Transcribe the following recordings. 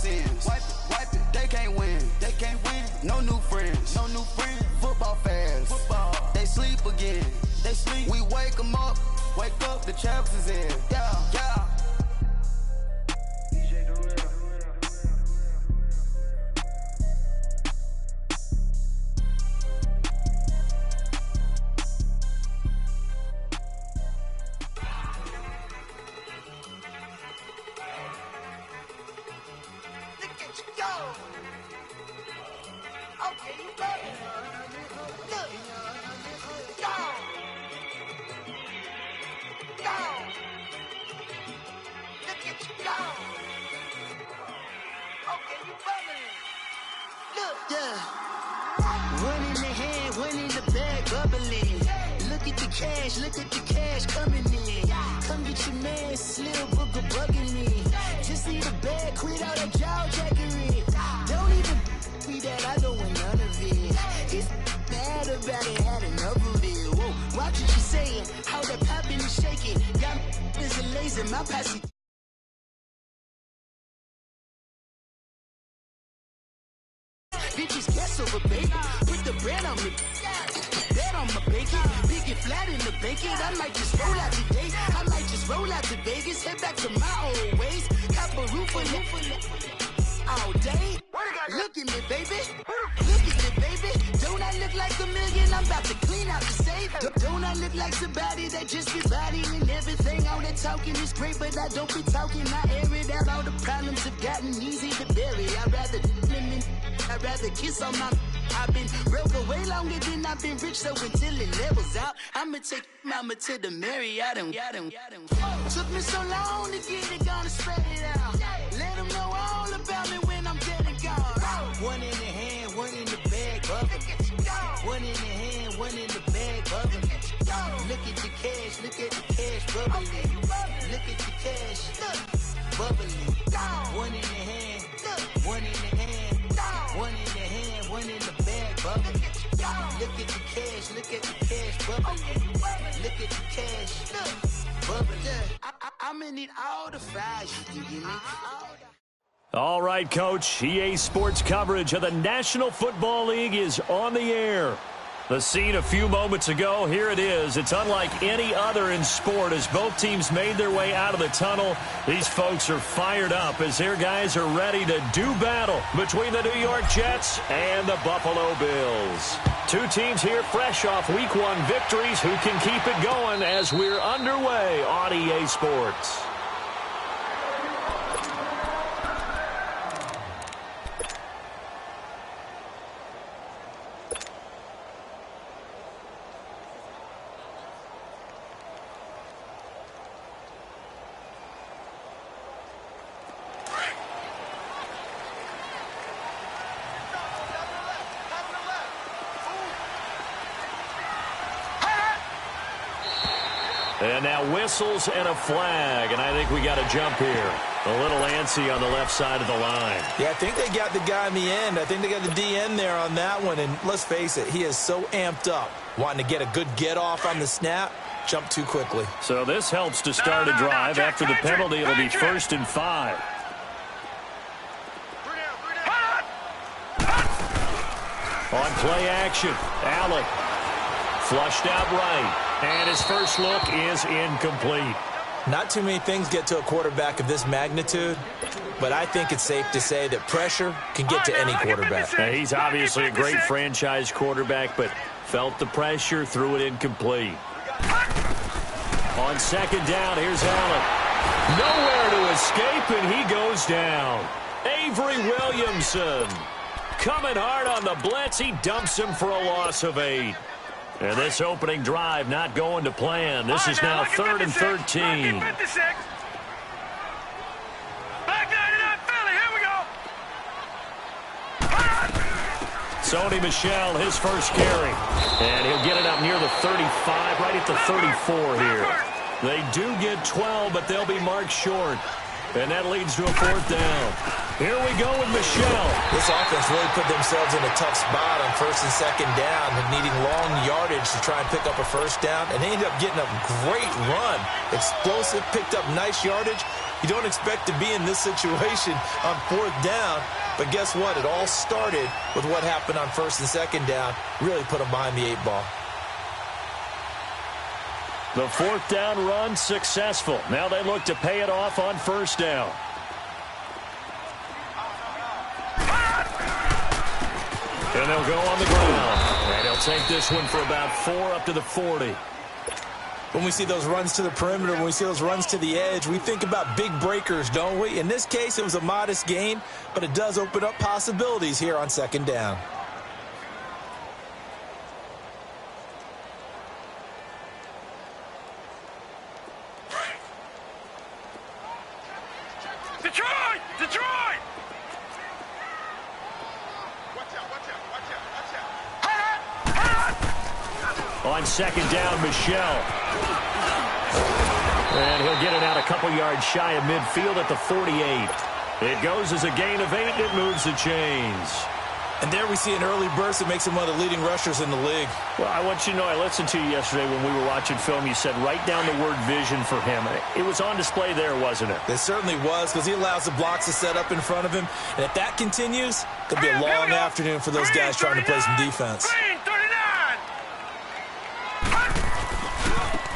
sins. Wipe it, they can't win. No new friends. Football fans. They sleep again. We wake them up. Wake up, the champs is in. Yeah. Look at the cash coming in. Come get your man, Slim Booker bugging me. Just need a bag, quit all that jaw jackery. Don't even be that, I don't want none of it. It's bad about it, had enough of it. Whoa, watch what you saying, how that popping and shaking. Got is a laser, my posse. Bitches guess over baby, put the bread on me. Bet on my bacon, big and flat in the bacon. I might just roll out today. I might just roll out to Vegas, head back to my old ways. Have a roof all day. Look at me, baby. Look at me, baby. Don't I look like a million? I'm about to clean out the safe. Don't I look like somebody that just be bodying everything? All that talking is great, but I don't be talking. I air it out. All the problems have gotten easy to bury. I'd rather kiss on my. I've been broke way longer than I've been rich, so until it levels out, I'ma take mama to the Marriott and took me so long to get it, gonna spread it out. Let them know all about me when I'm dead and gone. One in the hand, one in the bag, bubble. One in the hand, one in the bag, bubble. Look at the cash, bubbling. Look at the cash, bubbling. One in the hand, one in the hand, one in the hand, one in the bag, bubbling. Look at the cash, bubbling. Look at the cash, bubbling. I'ma need all the fries you can give me. All right, Coach. EA Sports coverage of the National Football League is on the air. The scene a few moments ago, here it is. It's unlike any other in sport as both teams made their way out of the tunnel. These folks are fired up as their guys are ready to do battle between the New York Jets and the Buffalo Bills. Two teams here fresh off Week 1 victories who can keep it going as we're underway on EA Sports. And now whistles and a flag, and I think we got a jump here. A little antsy on the left side of the line. Yeah, I think they got the guy in the end. I think they got the DN there on that one, and let's face it, he is so amped up, wanting to get a good get-off on the snap, jump too quickly. So this helps to start a drive. After the penalty, it'll be 1st and 5. On play action, Allen flushed out right. And his first look is incomplete. Not too many things get to a quarterback of this magnitude, but I think it's safe to say that pressure can get to any quarterback. Now, he's obviously a great franchise quarterback, but felt the pressure, threw it incomplete. On 2nd down, here's Allen. Nowhere to escape, and he goes down. Avery Williamson coming hard on the blitz. He dumps him for a loss of 8. And this opening drive not going to plan. This is now 3rd and 13. Sony Michel, his first carry. And he'll get it up near the 35, right at the 34 here. They do get 12, but they'll be marked short. And that leads to a 4th down. Here we go with Michel. This offense really put themselves in a tough spot on 1st and 2nd down, needing long yardage to try and pick up a 1st down, and they ended up getting a great run. Explosive, picked up nice yardage. You don't expect to be in this situation on 4th down, but guess what? It all started with what happened on 1st and 2nd down. Really put them behind the 8 ball. The 4th down run successful. Now they look to pay it off on 1st down. And they'll go on the ground. And they'll take this one for about 4 up to the 40. When we see those runs to the perimeter, when we see those runs to the edge, we think about big breakers, don't we? In this case, it was a modest gain, but it does open up possibilities here on 2nd down. Detroit! Detroit! On 2nd down, Michelle. And he'll get it out a couple yards shy of midfield at the 48. It goes as a gain of 8, and it moves the chains. And there we see an early burst that makes him one of the leading rushers in the league. Well, I want you to know, I listened to you yesterday when we were watching film. You said write down the word vision for him. It was on display there, wasn't it? It certainly was, because he allows the blocks to set up in front of him. And if that continues, it could be a long afternoon for those guys trying to play some defense.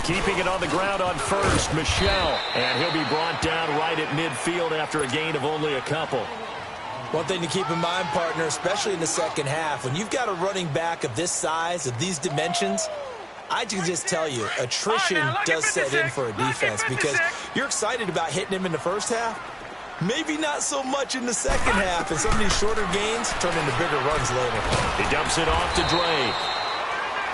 Keeping it on the ground on 1st, Michelle. And he'll be brought down right at midfield after a gain of only a couple. One thing to keep in mind, partner, especially in the second half, when you've got a running back of this size, of these dimensions, I can just tell you, attrition does set in for a defense, because you're excited about hitting him in the first half. Maybe not so much in the second half, and some of these shorter gains turn into bigger runs later. He dumps it off to Drake.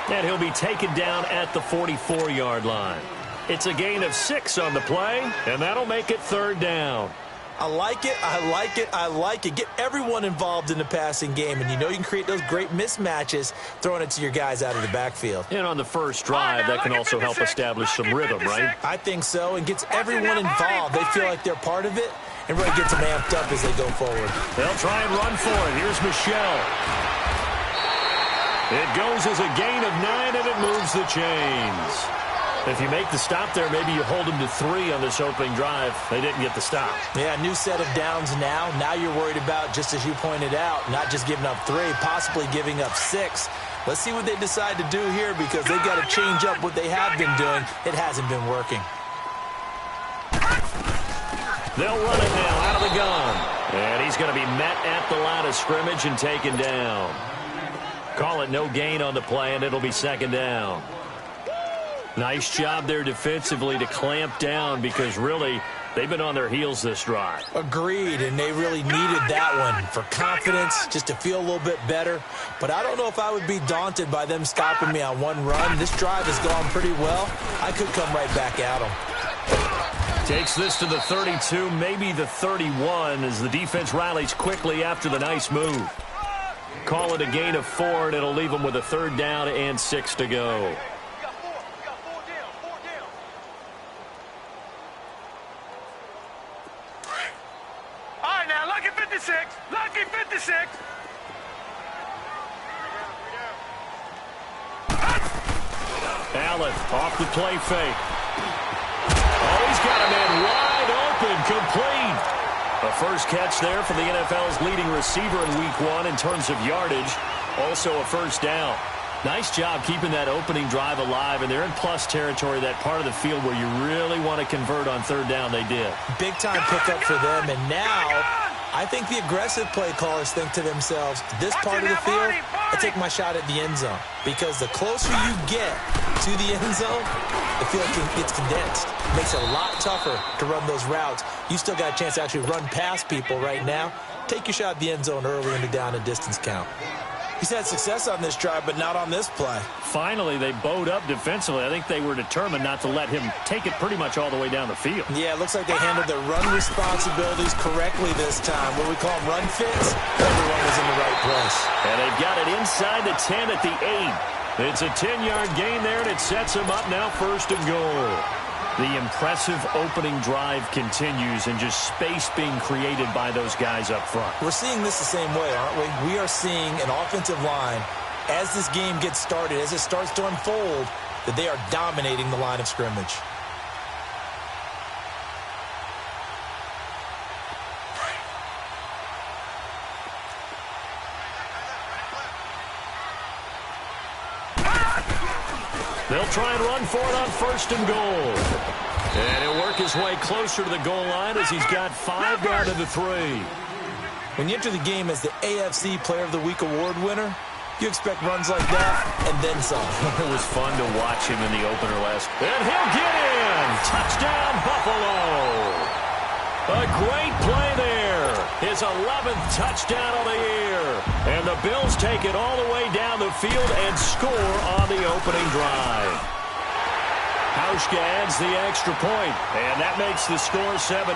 And he'll be taken down at the 44-yard line. It's a gain of 6 on the play, and that'll make it 3rd down. I like it, I like it, I like it. Get everyone involved in the passing game, and you know you can create those great mismatches throwing it to your guys out of the backfield. And on the first drive, that can also help establish some rhythm, right? I think so, and gets everyone involved. They feel like they're part of it, and really gets them amped up as they go forward. They'll try and run for it. Here's Michelle. It goes as a gain of 9, and it moves the chains. If you make the stop there, maybe you hold them to 3 on this opening drive. They didn't get the stop. Yeah, new set of downs now. Now you're worried about, just as you pointed out, not just giving up 3, possibly giving up 6. Let's see what they decide to do here, because they've got to change up what they have been doing. It hasn't been working. They'll run it now out of the gun. And he's going to be met at the line of scrimmage and taken down. Call it no gain on the play, and it'll be 2nd down. Nice job there defensively to clamp down, because really they've been on their heels this drive. Agreed, and they really needed that one for confidence, just to feel a little bit better. But I don't know if I would be daunted by them stopping me on one run. This drive has gone pretty well. I could come right back at them. Takes this to the 32, maybe the 31, as the defense rallies quickly after the nice move. Call it a gain of 4, and it'll leave them with a 3rd down and 6 to go. Lucky 56. Allen off the play fake. Oh, he's got a man wide open, complete. A first catch there for the NFL's leading receiver in Week 1 in terms of yardage. Also a 1st down. Nice job keeping that opening drive alive, and they're in plus territory, that part of the field where you really want to convert on 3rd down. They did. Big-time pickup for them, and now I think the aggressive play callers think to themselves, this part of the field, I take my shot at the end zone. Because the closer you get to the end zone, the field gets condensed. It makes it a lot tougher to run those routes. You still got a chance to actually run past people right now. Take your shot at the end zone early in the down and distance count. He's had success on this drive, but not on this play. Finally, they bowed up defensively. I think they were determined not to let him take it pretty much all the way down the field. Yeah, it looks like they handled their run responsibilities correctly this time. What we call them run fits, everyone was in the right place. And they've got it inside the 10 at the 8. It's a 10-yard gain there, and it sets them up now 1st and goal. The impressive opening drive continues, and just space being created by those guys up front. We're seeing this the same way, aren't we? We are seeing an offensive line, as this game gets started, as it starts to unfold, that they are dominating the line of scrimmage. They'll try and run for it on 1st and goal. And he'll work his way closer to the goal line as he's got 5 down to the 3. When you enter the game as the AFC Player of the Week award winner, you expect runs like that and then some. It was fun to watch him in the opener last. And he'll get in! Touchdown, Buffalo! A great play there. His 11th touchdown of the year. And the Bills take it all the way down the field and score on the opening drive. Hauschka adds the extra point, and that makes the score 7-0.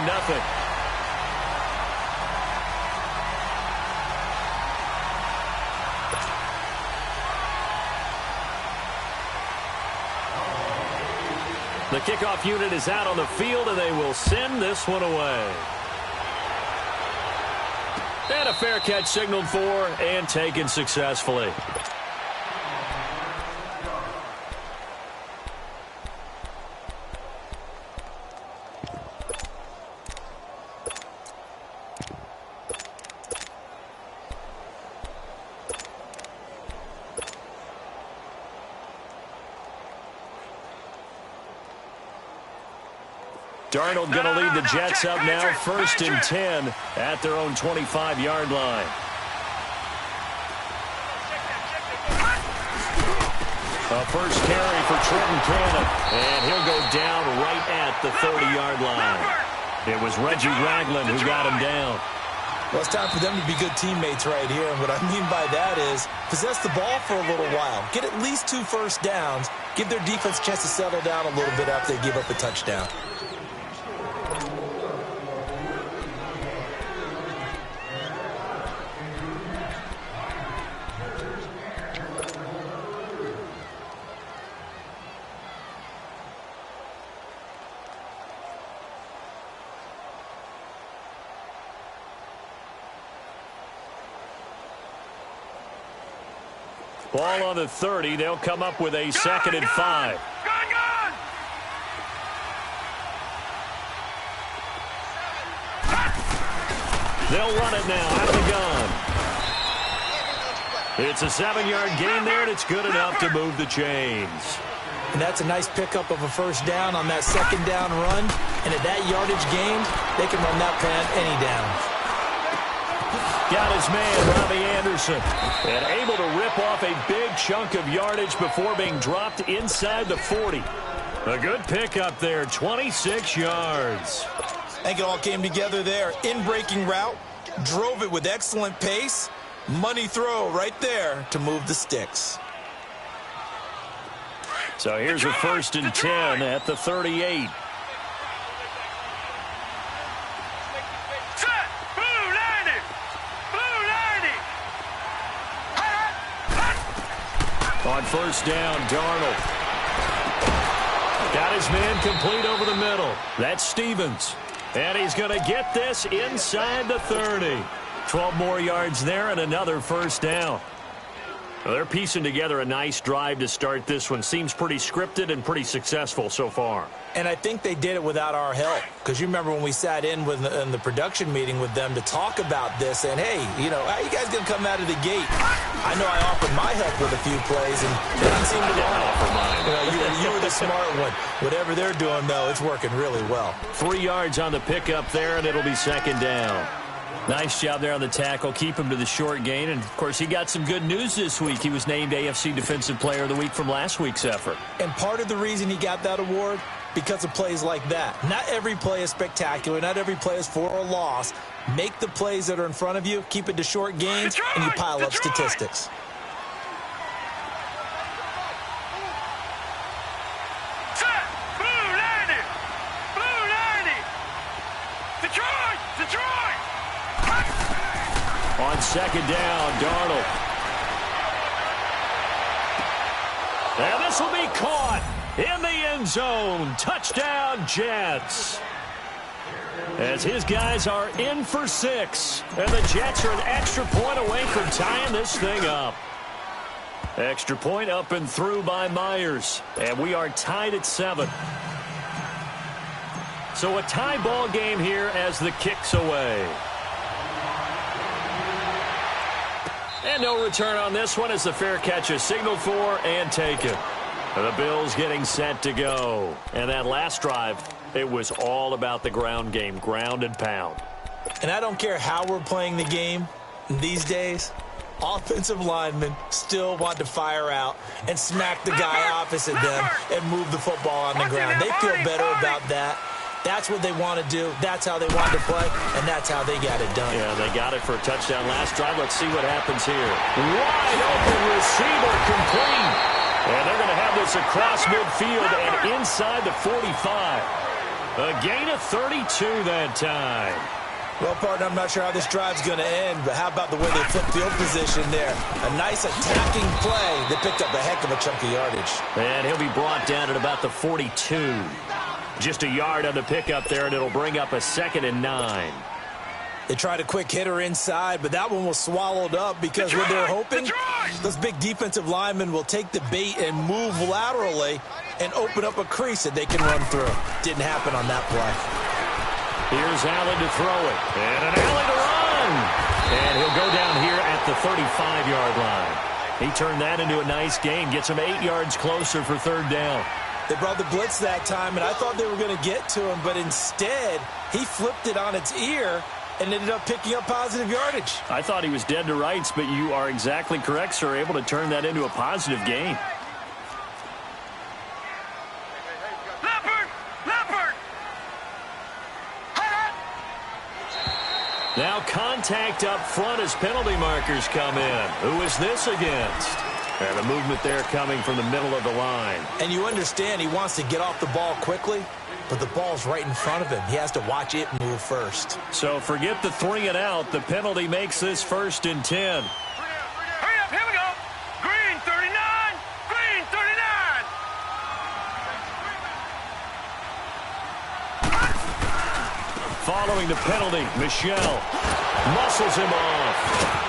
The kickoff unit is out on the field, and they will send this one away. And a fair catch signaled for and taken successfully. Darnold going to lead the Jets up now, 1st and 10 at their own 25-yard line. A first carry for Trenton Cannon, and he'll go down right at the 30-yard line. It was Reggie Ragland who got him down. Well, it's time for them to be good teammates right here, and what I mean by that is possess the ball for a little while, get at least 2 first downs, give their defense a chance to settle down a little bit after they give up a touchdown. Ball on the 30. They'll come up with a 2nd and 5. They'll run it now out of the gun. It's a 7-yard gain there, and it's good enough to move the chains. And that's a nice pickup of a first down on that 2nd down run. And at that yardage gain, they can run that plan any down. Got his man, Robbie Anderson, and able to rip off a big chunk of yardage before being dropped inside the 40. A good pickup there, 26 yards. I think it all came together there. In-breaking route, drove it with excellent pace. Money throw right there to move the sticks. So here's a 1st and 10 at the 38. On 1st down, Darnold. Got his man complete over the middle. That's Stevens. And he's going to get this inside the 30. 12 more yards there and another 1st down. Well, they're piecing together a nice drive to start this one. Seems pretty scripted and pretty successful so far. And I think they did it without our help. Because you remember when we sat in the production meeting with them to talk about this, and hey, you know, how you guys going to come out of the gate? I know I offered my help with a few plays, and they didn't seem to want it. You know, you were the smart one. Whatever they're doing, though, it's working really well. 3 yards on the pickup there, and it'll be 2nd down. Nice job there on the tackle. Keep him to the short gain. And, of course, he got some good news this week. He was named AFC Defensive Player of the Week from last week's effort. And part of the reason he got that award, because of plays like that. Not every play is spectacular. Not every play is for a loss. Make the plays that are in front of you, keep it to short gains, and you pile up statistics. On 2nd down, Darnold. And this will be caught in the end zone. Touchdown, Jets. As his guys are in for 6. And the Jets are an extra point away from tying this thing up. Extra point up and through by Myers. And we are tied at 7. So a tie ball game here as the kick's away. And no return on this one as the fair catch is signaled for and taken. The Bills getting set to go. And that last drive, it was all about the ground game, ground and pound. And I don't care how we're playing the game these days, offensive linemen still want to fire out and smack the guy opposite them and move the football on the ground. They feel better about that. That's what they want to do. That's how they want to play, and that's how they got it done. Yeah, they got it for a touchdown last drive. Let's see what happens here. Wide open receiver complete. And they're going to have this across midfield and inside the 45. A gain of 32 that time. Well, partner, I'm not sure how this drive's going to end, but how about the way they flipped field position there? A nice attacking play that picked up a heck of a chunk of yardage. And he'll be brought down at about the 42. Just a yard on the pickup there, and it'll bring up a 2nd and 9. They tried a quick hitter inside, but that one was swallowed up because what they're hoping, those big defensive linemen will take the bait and move laterally and open up a crease that they can run through. Didn't happen on that play. Here's Allen to throw it. And an Allen to run. And he'll go down here at the 35-yard line. He turned that into a nice gain. Gets him 8 yards closer for 3rd down. They brought the blitz that time, and I thought they were going to get to him, but instead he flipped it on its ear and ended up picking up positive yardage. I thought he was dead to rights, but you are exactly correct, sir. Able to turn that into a positive gain. Now contact up front as penalty markers come in. Who is this against? And a movement there coming from the middle of the line. And you understand he wants to get off the ball quickly, but the ball's right in front of him. He has to watch it move first. So forget the 3 and out. The penalty makes this 1st and 10. Hurry up, here we go. Green 39, green 39. Following the penalty, Michelle muscles him off.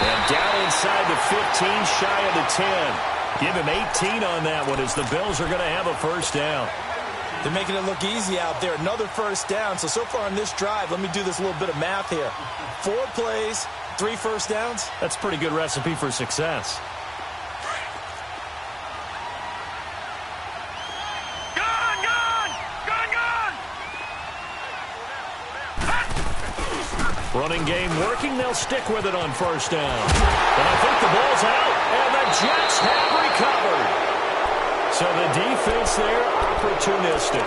And down inside the 15, shy of the 10. Give him 18 on that one as the Bills are going to have a 1st down. They're making it look easy out there. Another 1st down. So far on this drive, let me do this little bit of math here. 4 plays, 3 1st downs. That's a pretty good recipe for success. Running game working. They'll stick with it on 1st down. And I think the ball's out. And the Jets have recovered. So the defense there, opportunistic.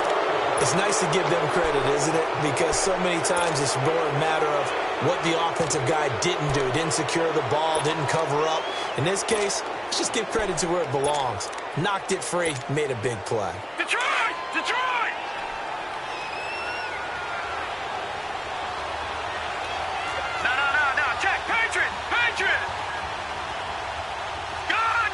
It's nice to give them credit, isn't it? Because so many times it's more a matter of what the offensive guy didn't do. Didn't secure the ball, didn't cover up. In this case, let's just give credit to where it belongs. Knocked it free, made a big play. Detroit! Detroit! No. Check. Patriot! Patriot! Gun!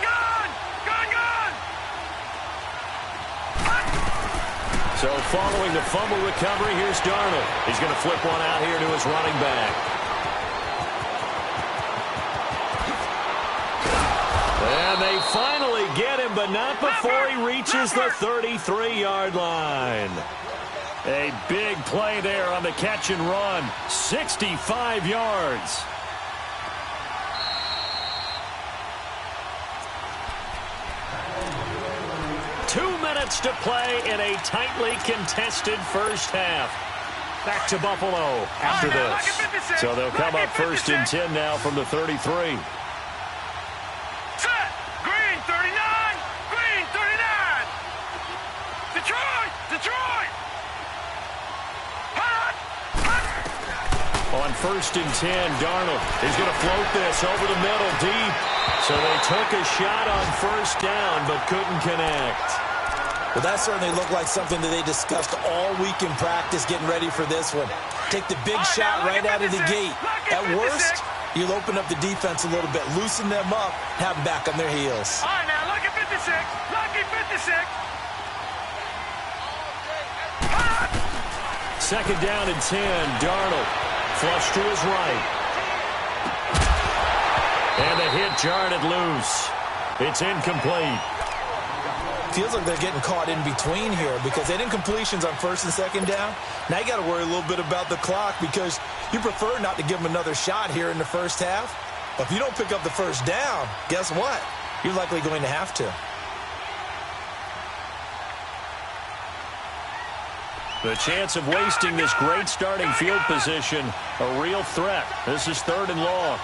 So following the fumble recovery, here's Darnold. He's going to flip one out here to his running back. And they finally get him, but not before he reaches the 33-yard line. A big play there on the catch and run. 65 yards. To play in a tightly contested first half. Back to Buffalo after this. So they'll come up 1st and 10 now from the 33. Set! Green 39! Green 39! Detroit! Detroit! On 1st and 10, Darnold is going to float this over the middle deep. So they took a shot on 1st down but couldn't connect. Well, that certainly looked like something that they discussed all week in practice getting ready for this one. Take the big shot right out of the gate. At worst, you'll open up the defense a little bit, loosen them up, have them back on their heels. All right, now, lucky 56. Lucky 56. 2nd down and 10. Darnold flush to his right. And the hit jarred it loose. It's incomplete. Feels like they're getting caught in between here because they didn't completions on 1st and 2nd down. Now you got to worry a little bit about the clock because you prefer not to give them another shot here in the 1st half. But if you don't pick up the 1st down, guess what? You're likely going to have to. The chance of wasting this great starting field position, a real threat. This is 3rd and long.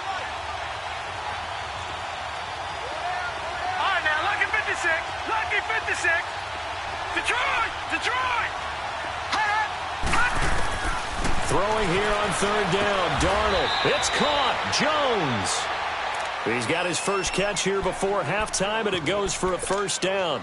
All right, now, lucky 56. Lucky 56. Detroit! Detroit! Throwing here on 3rd down. Darnold. It's caught. Jones. He's got his first catch here before halftime, and it goes for a 1st down.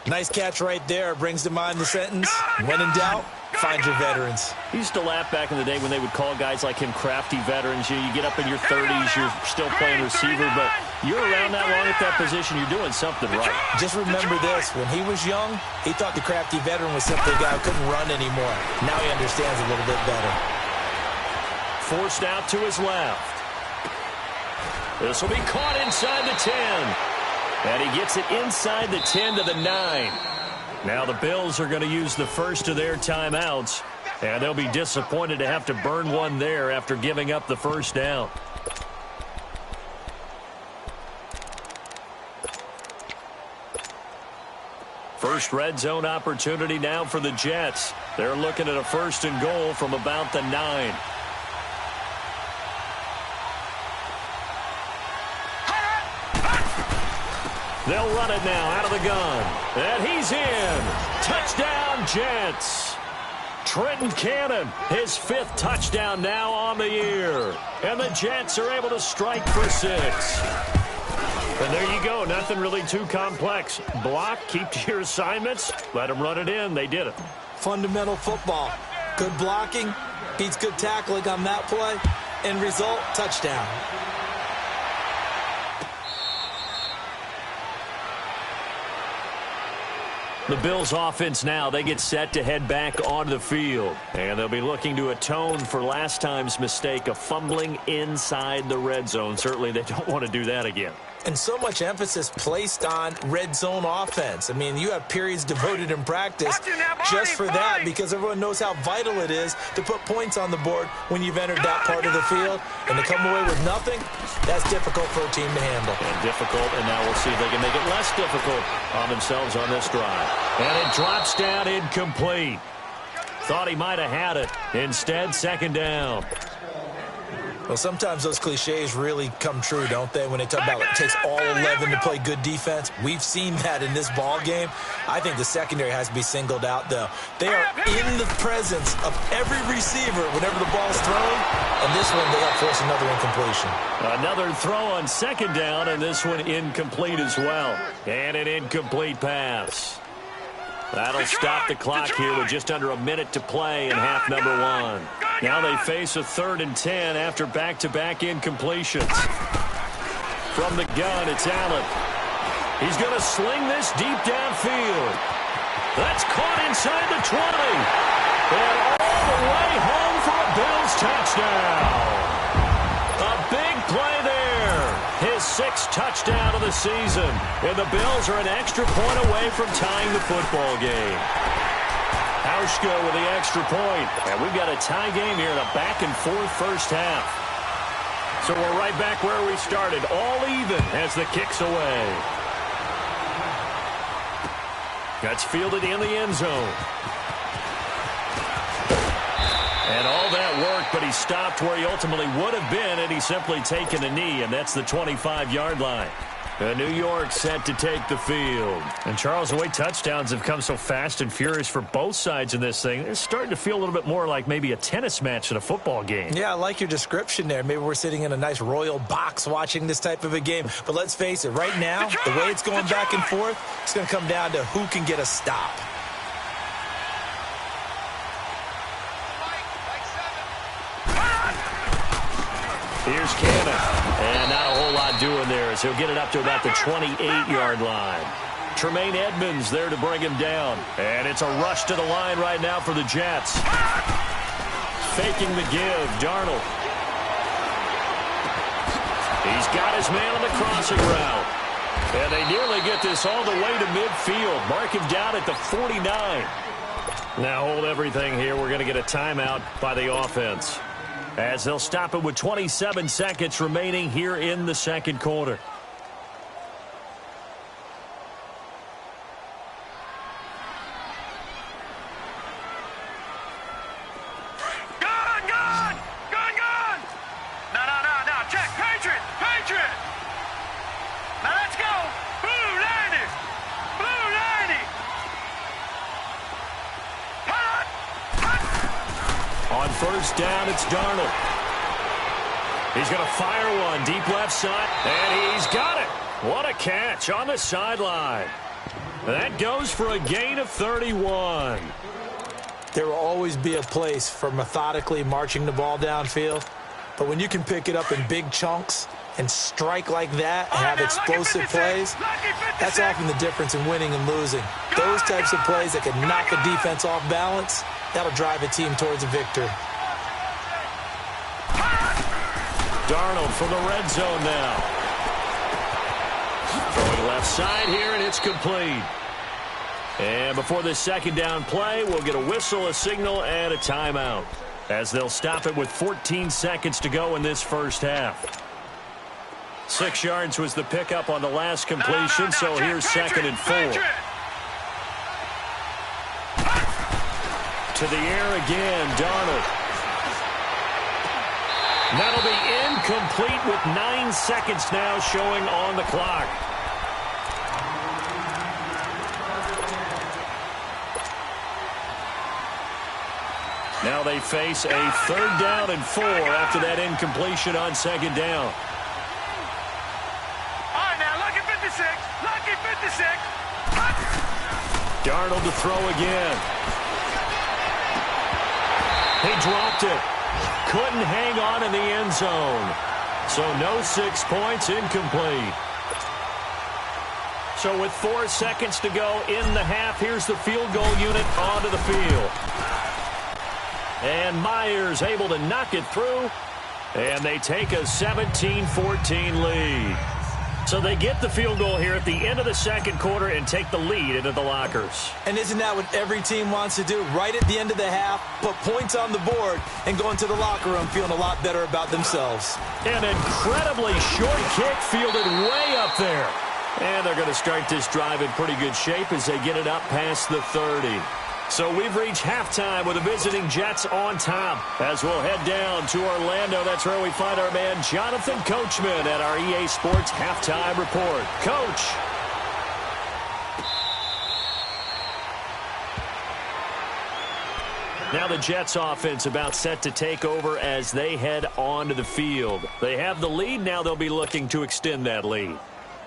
Nice catch right there. Brings to mind the sentence, when in doubt, find your veterans. He used to laugh back in the day when they would call guys like him crafty veterans. You get up in your 30s, you're still playing receiver, but you're around that long at that position, you're doing something right. Just remember this. When he was young, he thought the crafty veteran was simply a guy who couldn't run anymore. Now he understands a little bit better. Forced out to his left. This will be caught inside the 10. And he gets it inside the 10 to the 9. Now the Bills are going to use the first of their timeouts, and they'll be disappointed to have to burn one there after giving up the 1st down. First red zone opportunity now for the Jets. They're looking at a 1st and goal from about the 9. They'll run it now out of the gun. And he's in. Touchdown, Jets. Trenton Cannon, his 5th touchdown now on the year. And the Jets are able to strike for 6. And there you go. Nothing really too complex. Block, keep to your assignments, let them run it in. They did it. Fundamental football. Good blocking beats good tackling on that play. End result, touchdown. The Bills offense now, they get set to head back onto the field. And they'll be looking to atone for last time's mistake of fumbling inside the red zone. Certainly they don't want to do that again. And so much emphasis placed on red zone offense. I mean, you have periods devoted in practice just for that because everyone knows how vital it is to put points on the board when you've entered that part of the field. And to come away with nothing, that's difficult for a team to handle. And difficult, and now we'll see if they can make it less difficult on themselves on this drive. And it drops down incomplete. Thought he might have had it. Instead, 2nd down. Well, sometimes those cliches really come true, don't they? When they talk about it takes all 11 to play good defense. We've seen that in this ball game. I think the secondary has to be singled out, though. They are in the presence of every receiver whenever the ball's thrown. And this one, they help force another incompletion. Another throw on 2nd down, and this one incomplete as well. And an incomplete pass. That'll stop the clock here with just under a minute to play in half number 1. Now they face a 3rd and 10 after back-to-back incompletions. From the gun, it's Allen. He's going to sling this deep downfield. That's caught inside the 20. And all the way home for a Bills touchdown. A big play there. His 6th touchdown of the season. And the Bills are an extra point away from tying the football game. Hauschka with the extra point. And we've got a tie game here in a back-and-forth first half. So we're right back where we started. All even as the kick's away. That's fielded in the end zone. And all that worked, but he stopped where he ultimately would have been, and he's simply taken a knee, and that's the 25-yard line. New York set to take the field. And, Charles, the way touchdowns have come so fast and furious for both sides in this thing, it's starting to feel a little bit more like maybe a tennis match in a football game. Yeah, I like your description there. Maybe we're sitting in a nice royal box watching this type of a game. But let's face it, right now, the way it's going back and forth, it's going to come down to who can get a stop. Here's Cannon. And not a whole lot doing there as he'll get it up to about the 28-yard line. Tremaine Edmonds there to bring him down. And it's a rush to the line right now for the Jets. Faking the give, Darnold. He's got his man on the crossing route. And they nearly get this all the way to midfield. Mark him down at the 49. Now hold everything here. We're going to get a timeout by the offense, as they'll stop it with 27 seconds remaining here in the second quarter. first down, it's Darnold. He's going to fire one deep left side, and he's got it. What a catch on the sideline. That goes for a gain of 31. There will always be a place for methodically marching the ball downfield, but when you can pick it up in big chunks and strike like that and have explosive plays, that's often the difference in winning and losing. Those types of plays that can knock a defense off balance, that'll drive a team towards a victory. Darnold from the red zone now. Throwing left side here, and it's complete. And before this second down play, we'll get a whistle, a signal, and a timeout, as they'll stop it with 14 seconds to go in this first half. 6 yards was the pickup on the last completion, so here's second and 4. To the air again, Darnold. That'll be incomplete with 9 seconds now showing on the clock. Now they face a 3rd down and 4 after that incompletion on second down. All right, now, lucky 56. Lucky 56. Darnold to throw again. He dropped it. Couldn't hang on in the end zone. So no 6 points, incomplete. So with 4 seconds to go in the half, here's the field goal unit onto the field. And Myers able to knock it through. And they take a 17-14 lead. So they get the field goal here at the end of the second quarter and take the lead into the lockers. And isn't that what every team wants to do? Right at the end of the half, put points on the board, and go into the locker room feeling a lot better about themselves. An incredibly short kick fielded way up there. And they're going to start this drive in pretty good shape as they get it up past the 30. So we've reached halftime with the visiting Jets on top. As we'll head down to Orlando, that's where we find our man Jonathan Coachman at our EA Sports Halftime Report. Coach. Now the Jets offense about set to take over as they head onto the field. They have the lead. Now they'll be looking to extend that lead.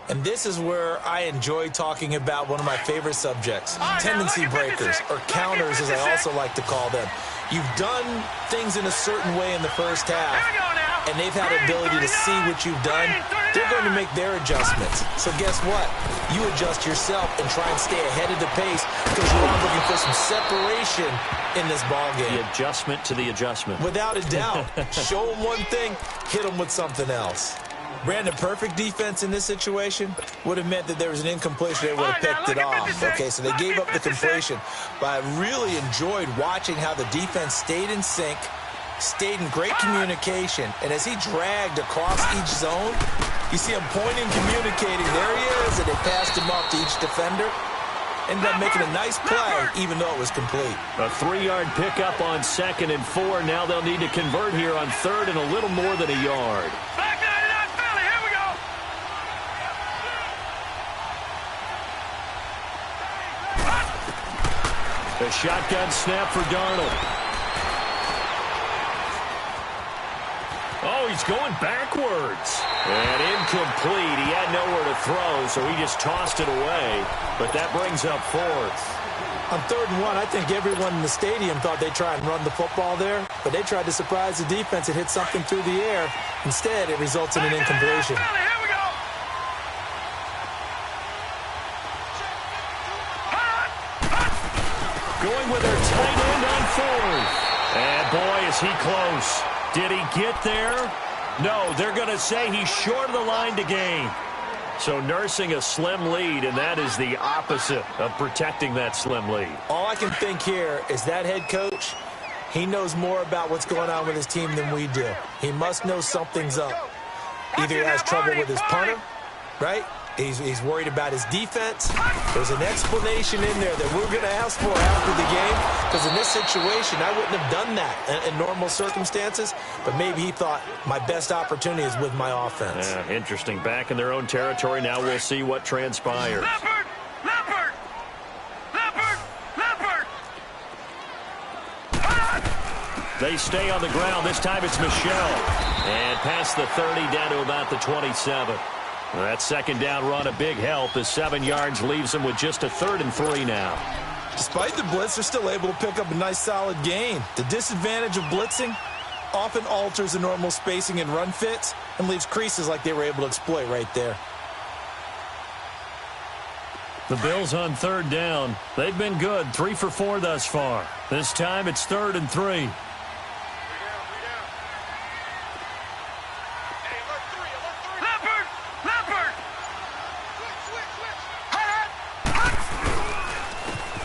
And this is where I enjoy talking about one of my favorite subjects, tendency breakers, or counters as I also like to call them. You've done things in a certain way in the first half, and they've had the ability to see what you've done. They're going to make their adjustments. So guess what? You adjust yourself and try and stay ahead of the pace because you are looking for some separation in this ballgame. The adjustment to the adjustment. Without a doubt. Show them one thing, hit them with something else. Brandon, perfect defense in this situation would have meant that there was an incompletion. They would have picked it off. Okay, so they gave up the completion. But I really enjoyed watching how the defense stayed in sync, stayed in great communication, and as he dragged across each zone, you see him pointing, communicating. There he is, and they passed him off to each defender. Ended up making a nice play, even though it was complete. A 3-yard pickup on 2nd and 4. Now they'll need to convert here on 3rd and a little more than a yard. A shotgun snap for Darnold. Oh, he's going backwards. And incomplete. He had nowhere to throw, so he just tossed it away. But that brings up 4th. On 3rd and 1, I think everyone in the stadium thought they'd try and run the football there, but they tried to surprise the defense and hit something through the air. Instead, it results in an incompletion. Going with their tight end on 4th. And boy, is he close. Did he get there? No, they're going to say he's short of the line to gain. So nursing a slim lead, and that is the opposite of protecting that slim lead. All I can think here is that head coach, he knows more about what's going on with his team than we do. He must know something's up. Either he has trouble with his punter, right? He's worried about his defense. There's an explanation in there that we're going to ask for after the game, because in this situation, I wouldn't have done that in normal circumstances, but maybe he thought my best opportunity is with my offense. Yeah, interesting. Back in their own territory. Now we'll see what transpires. Leopard! Leopard! Leopard! Leopard! They stay on the ground. This time it's Michelle. And past the 30 down to about the 27. That second down run, a big help as 7 yards leaves them with just a 3rd and 3 now. Despite the blitz, they're still able to pick up a nice solid gain. The disadvantage of blitzing often alters the normal spacing and run fits and leaves creases like they were able to exploit right there. The Bills on 3rd down. They've been good, 3 for 4 thus far. This time it's 3rd and 3.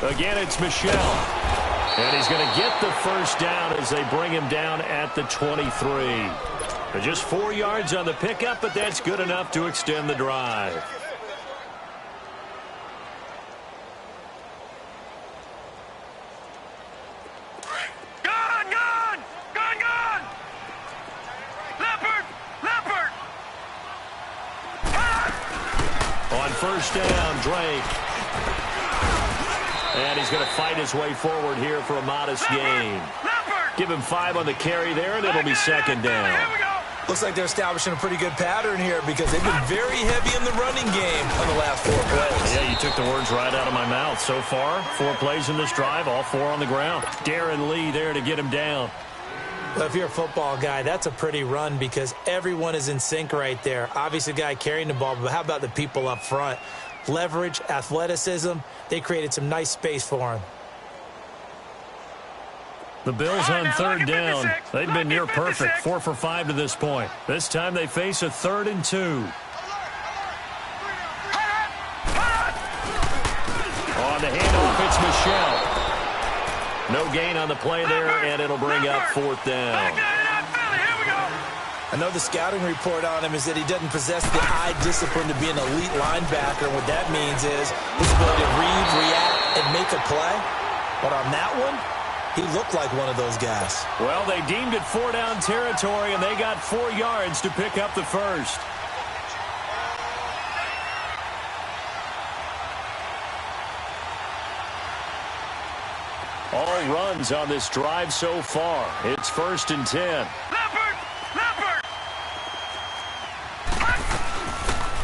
Again, it's Michelle. And he's going to get the first down as they bring him down at the 23. Just 4 yards on the pickup, but that's good enough to extend the drive. Gone! Leopard! On first down, Drake. And he's going to fight his way forward here for a modest gain. Give him 5 on the carry there, and it'll be 2nd down. Looks like they're establishing a pretty good pattern here because they've been very heavy in the running game on the last 4 plays. Yeah, you took the words right out of my mouth. So far, 4 plays in this drive, all 4 on the ground. Darren Lee there to get him down. Well, if you're a football guy, that's a pretty run because everyone is in sync right there. Obviously, the guy carrying the ball, but how about the people up front? Leverage, athleticism, they created some nice space for him. The Bills on 3rd down. They've been near perfect, 4 for 5 to this point. This time they face a 3rd and 2. On the handoff, it's Michelle. No gain on the play there, and it'll bring up 4th down. I know the scouting report on him is that he doesn't possess the eye discipline to be an elite linebacker. And what that means is his ability to read, react, and make a play. But on that one, he looked like one of those guys. Well, they deemed it 4-down territory, and they got 4 yards to pick up the first. All runs on this drive so far. It's 1st and 10.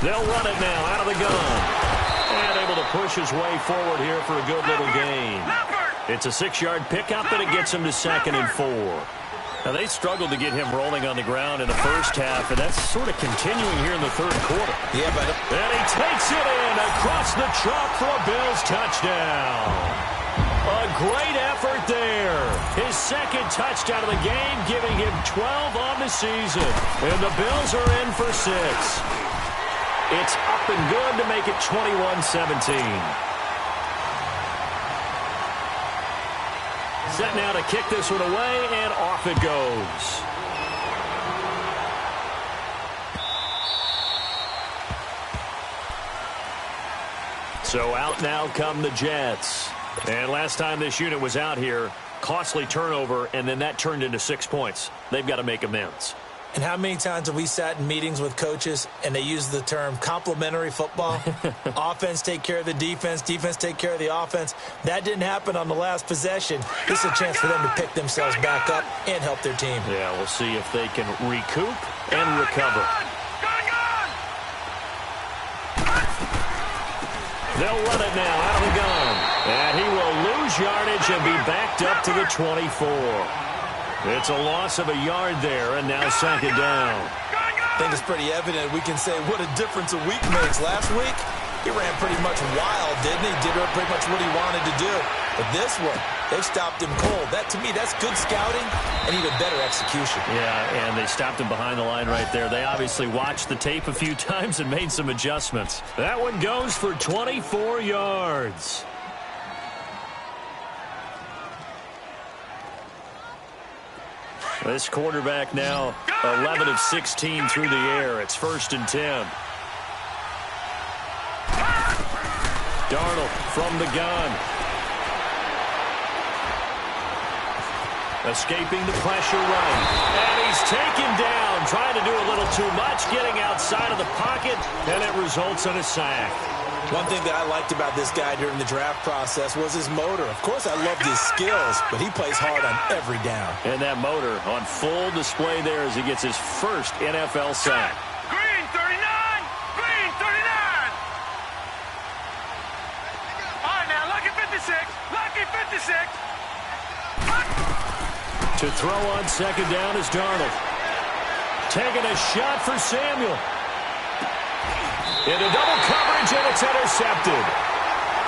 They'll run it now out of the gun. And able to push his way forward here for a good little gain. It's a 6-yard pickup, and it gets him to 2nd and 4. Now, they struggled to get him rolling on the ground in the first half, and that's sort of continuing here in the 3rd quarter. Yeah, but... And he takes it in across the chalk for a Bills touchdown. A great effort there. His 2nd touchdown of the game, giving him 12 on the season. And the Bills are in for 6. It's up and good to make it 21-17. Set now to kick this one away, and off it goes. So out now come the Jets. And last time this unit was out here, costly turnover, and then that turned into 6 points. They've got to make amends. And how many times have we sat in meetings with coaches and they use the term complementary football? Offense take care of the defense, defense take care of the offense. That didn't happen on the last possession. This is a chance for them to pick themselves back up and help their team. Yeah, we'll see if they can recoup and recover. They'll run it now out of the gun. And he will lose yardage and be backed up to the 24. It's a loss of a yard there, and now 2nd down. I think it's pretty evident. We can say what a difference a week makes. Last week, he ran pretty much wild, didn't he? Did pretty much what he wanted to do. But this one, they've stopped him cold. That, to me, that's good scouting and even better execution. Yeah, and they stopped him behind the line right there. They obviously watched the tape a few times and made some adjustments. That one goes for 24 yards. This quarterback now 11 of 16 through the air. It's 1st and 10. Darnold from the gun. Escaping the pressure right. And he's taken down, trying to do a little too much, getting outside of the pocket, and it results in a sack. One thing that I liked about this guy during the draft process was his motor. Of course, I loved his skills, but he plays hard on every down. And that motor on full display there as he gets his first NFL sack. Green 39! Green 39! All right, now, lucky 56. Lucky 56. To throw on second down is Darnold. Taking a shot for Samuel. Into double coverage, and it's intercepted.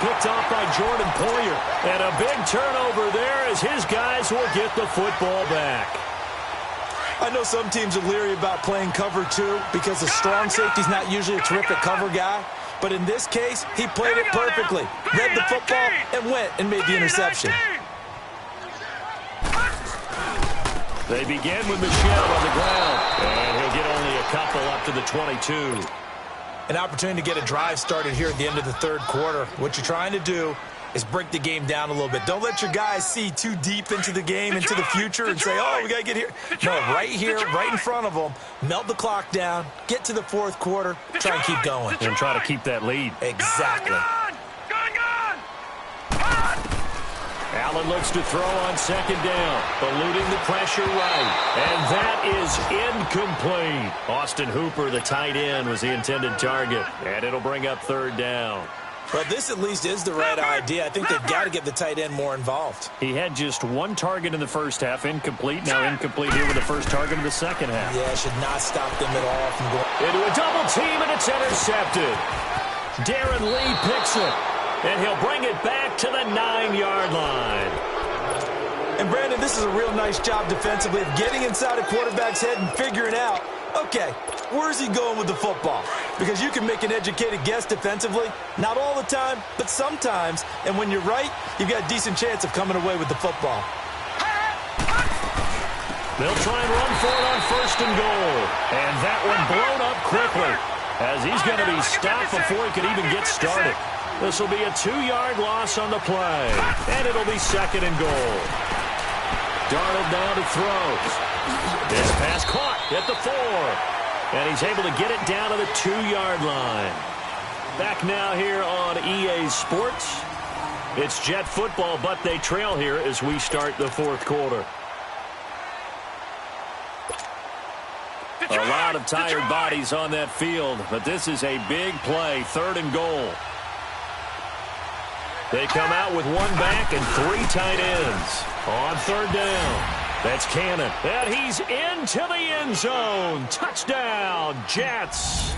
Picked off by Jordan Poyer. And a big turnover there as his guys will get the football back. I know some teams are leery about playing cover 2 because the strong safety's not usually a terrific cover guy. But in this case, he played it perfectly. Read the football and went and made the interception. They begin with Michelle on the ground. And he'll get only a couple up to the 22. An opportunity to get a drive started here at the end of the third quarter. What you're trying to do is break the game down a little bit. Don't let your guys see too deep into the game, into the future, and say, oh, we got to get here. No, right here, right in front of them, melt the clock down, get to the fourth quarter, try and keep going. And try to keep that lead. Exactly. Allen looks to throw on second down, eluding the pressure right. And that is incomplete. Austin Hooper, the tight end, was the intended target. And it'll bring up third down. Well, this at least is the right idea. I think they've got to get the tight end more involved. He had just one target in the first half, incomplete. Now incomplete here with the first target of the second half. Yeah, should not stop them at all from going. Into a double team, and it's intercepted. Darren Lee picks it. And he'll bring it back to the 9-yard line. And, Brandon, this is a real nice job defensively of getting inside a quarterback's head and figuring out, okay, where's he going with the football? Because you can make an educated guess defensively. Not all the time, but sometimes. And when you're right, you've got a decent chance of coming away with the football. They'll try and run for it on first and goal. And that one blown up quickly as he's going to be stopped before he could even get started. This will be a 2-yard loss on the play. And it'll be second and goal. Darnold now to throws. This pass caught at the 4. And he's able to get it down to the 2-yard line. Back now here on EA Sports. It's Jet football, but they trail here as we start the fourth quarter. A lot of tired bodies on that field, but this is a big play, third and goal. They come out with one back and 3 tight ends. On third down, that's Cannon. And he's into the end zone. Touchdown, Jets.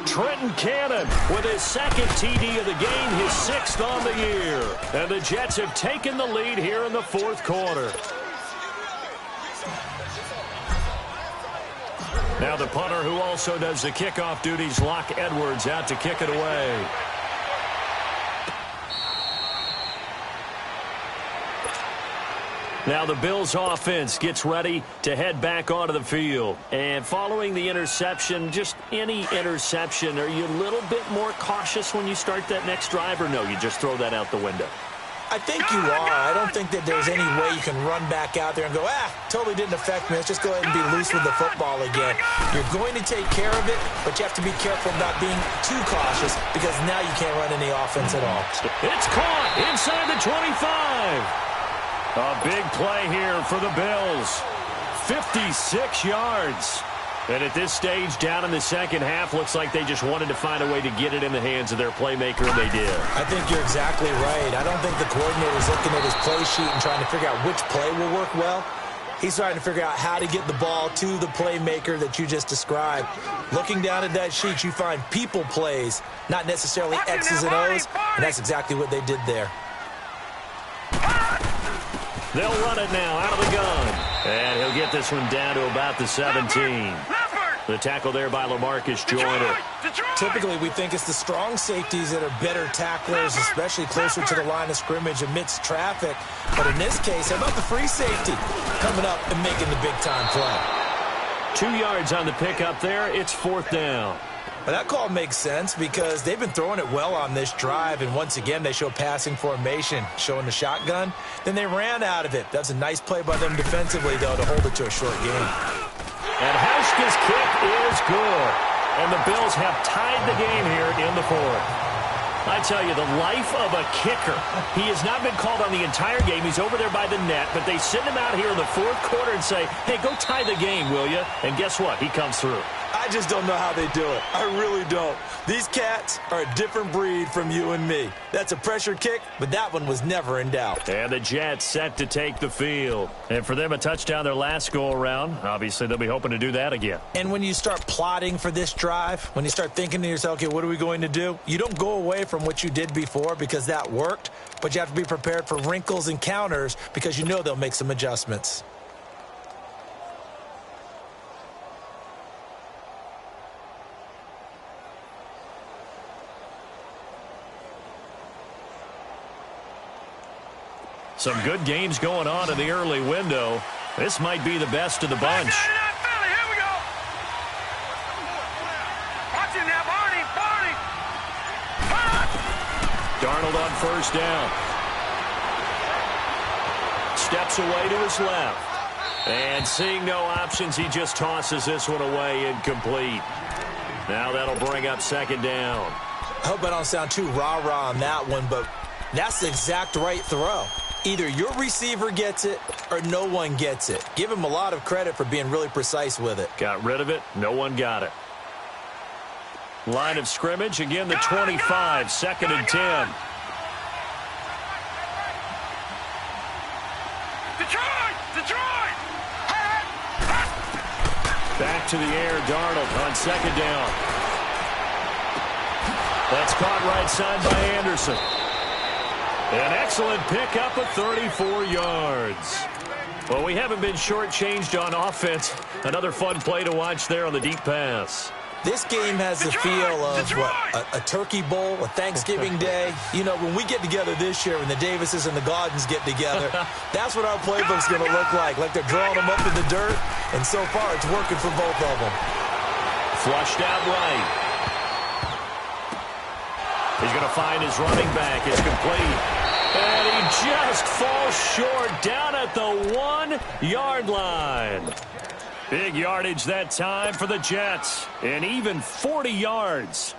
Trenton Cannon with his second TD of the game, his 6th on the year. And the Jets have taken the lead here in the fourth quarter. Now the punter who also does the kickoff duties, Locke Edwards, out to kick it away. Now the Bills offense gets ready to head back onto the field. And following the interception, just any interception, are you a little bit more cautious when you start that next drive, or no, you just throw that out the window? I think you are. I don't think that there's any way you can run back out there and go, totally didn't affect me. Let's just go ahead and be loose with the football again. You're going to take care of it, but you have to be careful about being too cautious because now you can't run any offense at all. It's caught inside the 25. A big play here for the Bills. 56 yards. And at this stage, down in the second half, looks like they just wanted to find a way to get it in the hands of their playmaker, and they did. I think you're exactly right. I don't think the coordinator's looking at his play sheet and trying to figure out which play will work well. He's trying to figure out how to get the ball to the playmaker that you just described. Looking down at that sheet, you find people plays, not necessarily X's and O's, and that's exactly what they did there. They'll run it now out of the gun. And he'll get this one down to about the 17. The tackle there by LaMarcus Joyner. Typically, we think it's the strong safeties that are better tacklers, especially closer to the line of scrimmage amidst traffic. But in this case, how about the free safety coming up and making the big-time play? 2 yards on the pickup there. It's fourth down. Well, that call makes sense because they've been throwing it well on this drive, and once again, they show passing formation, showing the shotgun. Then they ran out of it. That's a nice play by them defensively, though, to hold it to a short game. And Hauschka's kick is good. And the Bills have tied the game here in the fourth. I tell you, the life of a kicker. He has not been called on the entire game. He's over there by the net, but they send him out here in the fourth quarter and say, hey, go tie the game, will you? And guess what? He comes through. I just don't know how they do it. I really don't. These cats are a different breed from you and me. That's a pressure kick, but that one was never in doubt. And the Jets set to take the field. And for them, a touchdown their last go-around. Obviously, they'll be hoping to do that again. And when you start plotting for this drive, when you start thinking to yourself, okay, what are we going to do? You don't go away from what you did before because that worked, but you have to be prepared for wrinkles and counters because you know they'll make some adjustments. Some good games going on in the early window. This might be the best of the bunch. Here we go. Watch him now, Barney. Darnold on first down. Steps away to his left. And seeing no options, he just tosses this one away incomplete. Now that'll bring up second down. I hope I don't sound too rah-rah on that one, but that's the exact right throw. Either your receiver gets it or no one gets it. Give him a lot of credit for being really precise with it. Got rid of it. No one got it. Line of scrimmage. Again, the 25. Second and 10. Detroit! Back to the air. Darnold on second down. That's caught right side by Anderson. An excellent pickup of 34 yards. Well, we haven't been shortchanged on offense. Another fun play to watch there on the deep pass. This game has the feel of, a turkey bowl, a Thanksgiving day. You know, when we get together this year, when the Davises and the Gaudens get together, that's what our playbook's going to look like. Like they're drawing them up in the dirt, and so far it's working for both of them. Flushed out right. He's going to find his running back. It's complete. And he just falls short down at the 1-yard line. Big yardage that time for the Jets. And even 40 yards.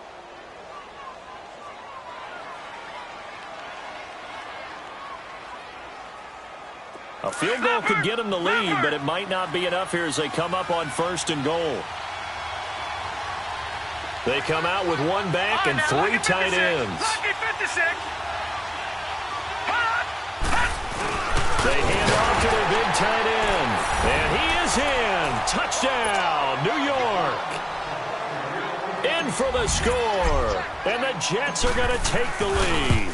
A field goal could get them the lead, but it might not be enough here as they come up on first and goal. They come out with one back and three tight ends. They hand off to their big tight end. And he is in. Touchdown, New York. In for the score. And the Jets are going to take the lead.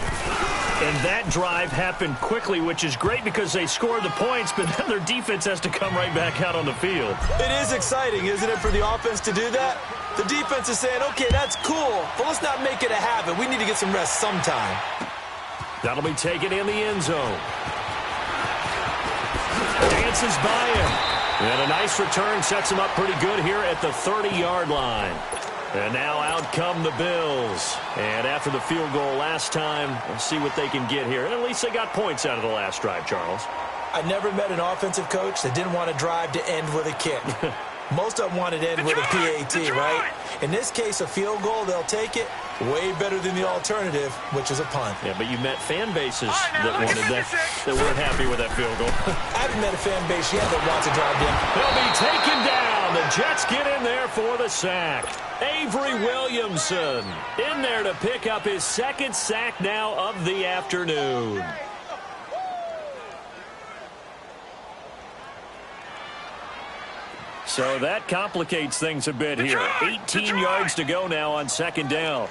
And that drive happened quickly, which is great because they scored the points, but then their defense has to come right back out on the field. It is exciting, isn't it, for the offense to do that? The defense is saying, okay, that's cool, but let's not make it a habit. We need to get some rest sometime. That'll be taken in the end zone. Dances by him. And a nice return sets him up pretty good here at the 30-yard line. And now out come the Bills. And after the field goal last time, we'll see what they can get here. And at least they got points out of the last drive, Charles. I never met an offensive coach that didn't want to drive to end with a kick. Most of them wanted to end with a PAT, right? In this case, a field goal, they'll take it. Way better than the alternative, which is a punt. Yeah, but you met fan bases that wanted that weren't happy with that field goal. I haven't met a fan base yet that wants to drive in. He'll be taken down. The Jets get in there for the sack. Avery Williamson in there to pick up his second sack now of the afternoon. So that complicates things a bit here. 18 yards to go now on second down.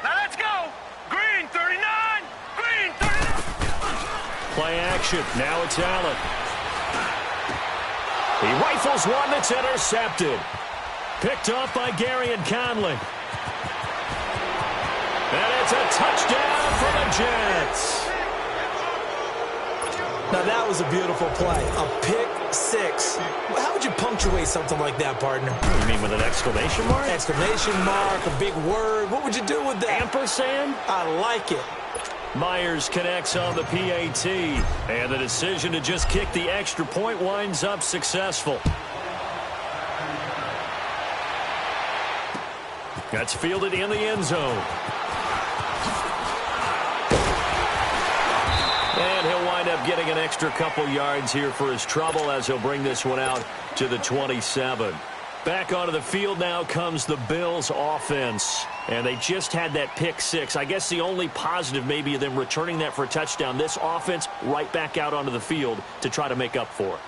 Now let's go. Green 39. Green 39. Play action. Now it's Allen. He rifles one that's intercepted. Picked off by Gary and Conley. And it's a touchdown for the Jets. Now that was a beautiful play. A pick six. How would you punctuate something like that, partner? You mean with an exclamation mark? Exclamation mark, a big word. What would you do with that? Ampersand? I like it. Myers connects on the PAT. And the decision to just kick the extra point winds up successful. That's fielded in the end zone. up getting an extra couple yards here for his trouble as he'll bring this one out to the 27. Back onto the field now comes the Bills offense. And they just had that pick six. I guess the only positive maybe of them returning that for a touchdown. This offense right back out onto the field to try to make up for it.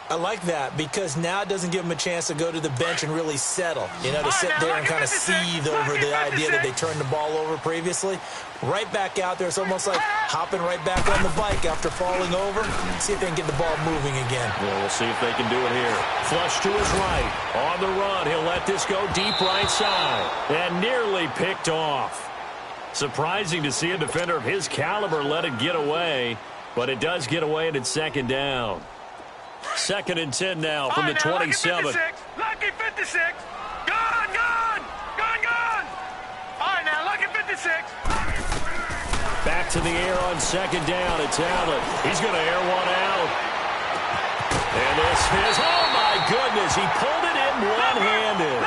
I like that because now it doesn't give them a chance to go to the bench and really settle. You know, to sit there and kind of seethe over the idea that they turned the ball over previously. Right back out there. It's almost like hopping right back on the bike after falling over. See if they can get the ball moving again. Well, we'll see if they can do it here. Flush to his right. On the run. He'll let this go deep right side. And nearly picked off. Surprising to see a defender of his caliber let it get away. But it does get away and it's second down. 2nd and 10 now from the 27. Lucky 56. Gone, gone. Gone, gone. All right, now, lucky 56. Back to the air on 2nd down. It's Allen. He's going to air one out. And this is, oh, my goodness. He pulled it in one-handed.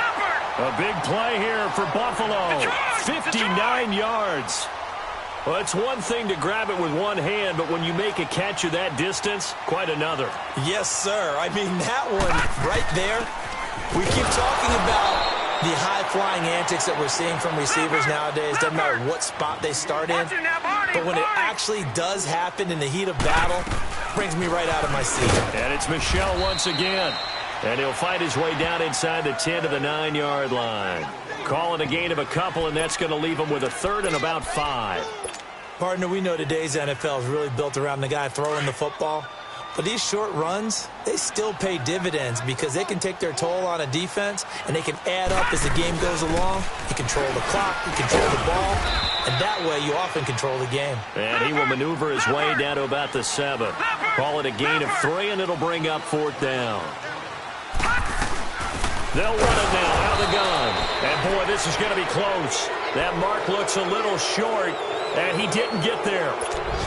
A big play here for Buffalo. 59 yards. Well, it's one thing to grab it with one hand, but when you make a catch of that distance, quite another. Yes, sir. I mean, that one right there, we keep talking about the high-flying antics that we're seeing from receivers nowadays. Doesn't matter what spot they start in. But when it actually does happen in the heat of battle, it brings me right out of my seat. And it's Michel once again. And he'll fight his way down inside the 10 to the 9-yard line. Calling a gain of a couple, and that's going to leave him with a 3rd and about 5. Partner, we know today's NFL is really built around the guy throwing the football. But these short runs, they still pay dividends because they can take their toll on a defense, and they can add up as the game goes along. You control the clock, you control the ball, and that way you often control the game. And he will maneuver his way down to about the 7. Call it a gain of 3, and it'll bring up 4th down. They'll run it now out of the gun. And, boy, this is going to be close. That mark looks a little short, and he didn't get there.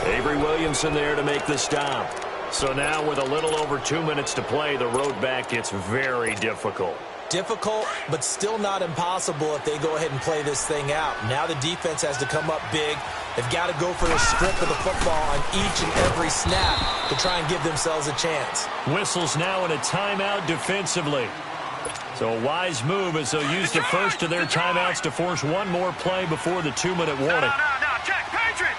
Avery Williamson there to make the stop. So now with a little over 2 minutes to play, the road back gets very difficult. Difficult, but still not impossible if they go ahead and play this thing out. Now the defense has to come up big. They've got to go for the strip of the football on each and every snap to try and give themselves a chance. Whistles now in a timeout defensively. So a wise move as they'll use the first of their timeouts to force one more play before the 2-minute warning. No, check. Patriot.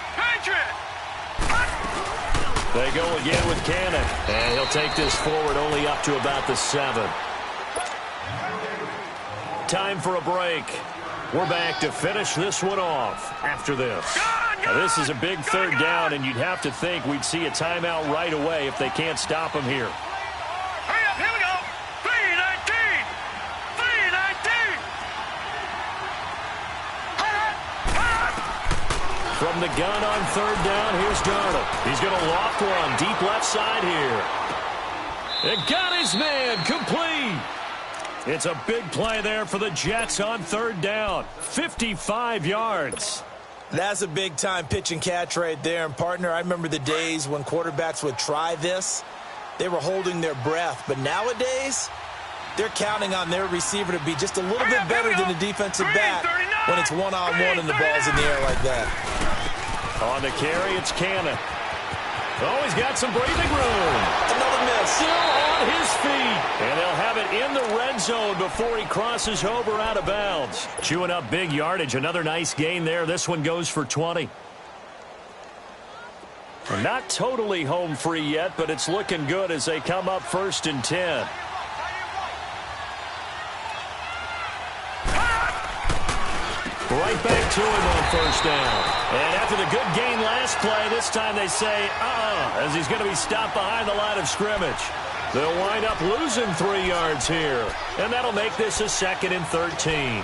They go again with Cannon. And he'll take this forward only up to about the 7. Time for a break. We're back to finish this one off after this. Now, this is a big 3rd down, and you'd have to think we'd see a timeout right away if they can't stop him here. Hurry up, here we go. 3:19. From the gun on 3rd down, here's Darnold. He's going to loft one deep left side here. It got his man complete. It's a big play there for the Jets on 3rd down. 55 yards. That's a big-time pitch and catch right there. And, partner, I remember the days when quarterbacks would try this. They were holding their breath. But nowadays, they're counting on their receiver to be just a little bit better than the defensive back when it's one-on-one and the ball's in the air like that. On the carry, it's Cannon. Oh, he's got some breathing room. Another miss. Still on his feet. And they'll have it in the red zone before he crosses over out of bounds. Chewing up big yardage. Another nice gain there. This one goes for 20. And not totally home free yet, but it's looking good as they come up 1st and 10. Right back to him on 1st down. And after the good gain last play, this time they say, as he's going to be stopped behind the line of scrimmage. They'll wind up losing 3 yards here. And that'll make this a 2nd and 13.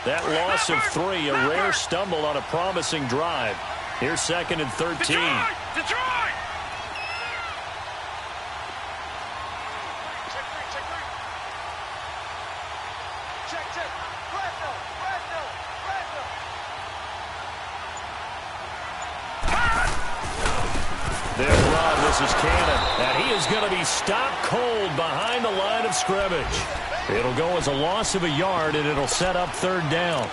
That loss of 3, a rare stumble on a promising drive. Here's 2nd and 13. Detroit! This is Cannon, and he is going to be stopped cold behind the line of scrimmage. It'll go as a loss of a yard, and it'll set up 3rd down.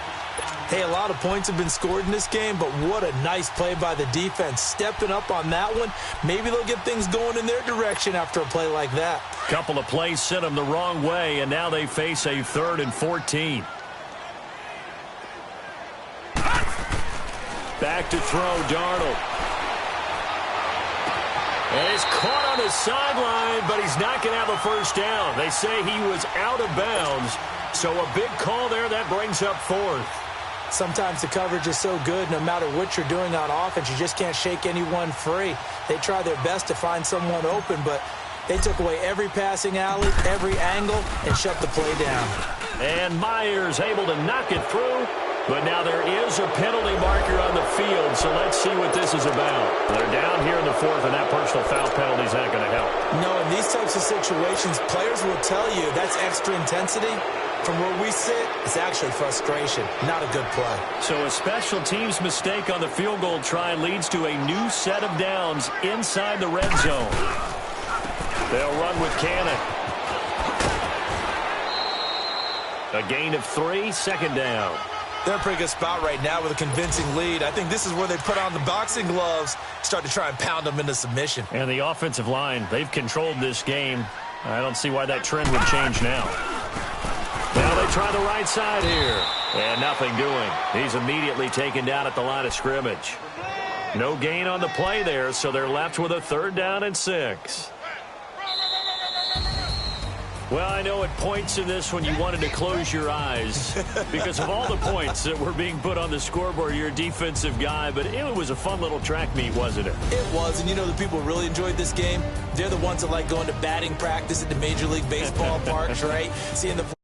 Hey, a lot of points have been scored in this game, but what a nice play by the defense. Stepping up on that one, maybe they'll get things going in their direction after a play like that. Couple of plays sent them the wrong way, and now they face a 3rd and 14. Back to throw, Darnold. And he's caught on the sideline, but he's not going to have a first down. They say he was out of bounds, so a big call there. That brings up 4th. Sometimes the coverage is so good, no matter what you're doing on offense, you just can't shake anyone free. They try their best to find someone open, but they took away every passing alley, every angle, and shut the play down. And Myers able to knock it through, but now there is a penalty marker on the field, so let's see what this is about. They're down here in the 4th, and that personal foul penalty is not going to help. No, in these types of situations, players will tell you that's extra intensity. From where we sit, it's actually frustration, not a good play. So a special teams mistake on the field goal try leads to a new set of downs inside the red zone. They'll run with Cannon. A gain of 3, 2nd down. They're in a pretty good spot right now with a convincing lead. I think this is where they put on the boxing gloves, start to try and pound them into submission. And the offensive line, they've controlled this game. I don't see why that trend would change now. Now they try the right side here. And nothing doing. He's immediately taken down at the line of scrimmage. No gain on the play there, so they're left with a 3rd down and 6. Well, I know at points in this one you wanted to close your eyes because of all the points that were being put on the scoreboard. You're a defensive guy, but it was a fun little track meet, wasn't it? It was, and you know the people who really enjoyed this game? They're the ones that like going to batting practice at the Major League Baseball parks, right? Seeing the